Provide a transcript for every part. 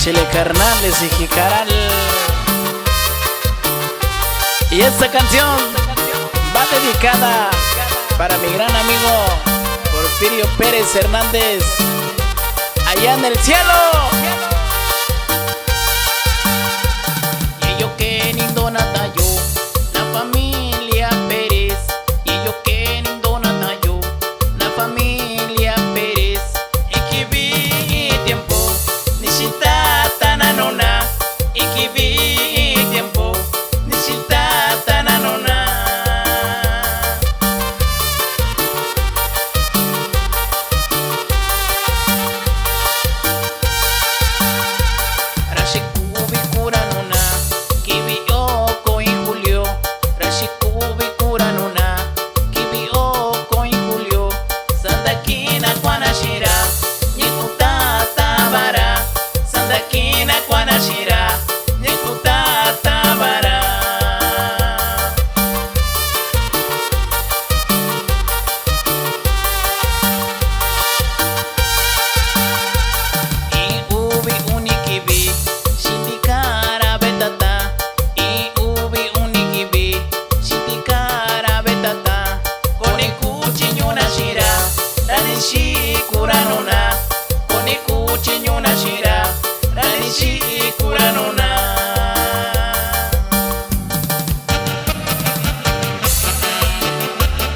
Chile Carnales y Jicaral. Y esta canción va dedicada para mi gran amigo Porfirio Pérez Hernández, allá en el cielo. Y yo que lindo natayo, la familia Pérez. Y yo que lindo natayo, la familia Pérez. Y que vi tiempo, nishita tananona. Y que vi tiempo, nishita tananona.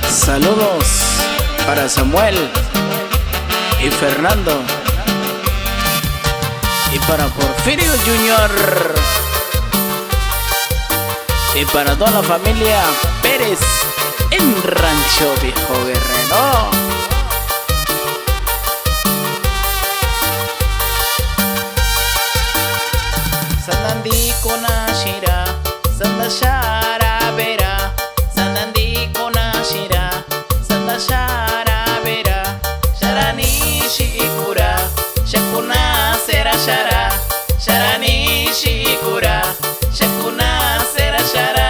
Saludos para Samuel y Fernando y para Porfirio Junior y para toda la familia Pérez en Rancho Viejo Guerrero. Sandandi konashira, sandashara vera, sandandi konashira, sandashara vera, sharani shikura, shakuna sera shara, sharani shikura, shakuna sera shara.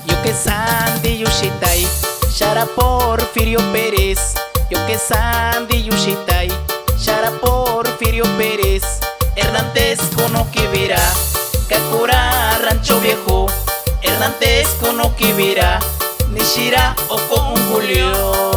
Yo que Sandy Yushitai, Shara Porfirio Pérez. Yo que Sandy Yushitai, Shara Porfirio Pérez. Hernández Kono Kibira, Kakura Rancho Viejo. Hernández Kono Kibira, Nishira Oko Julio.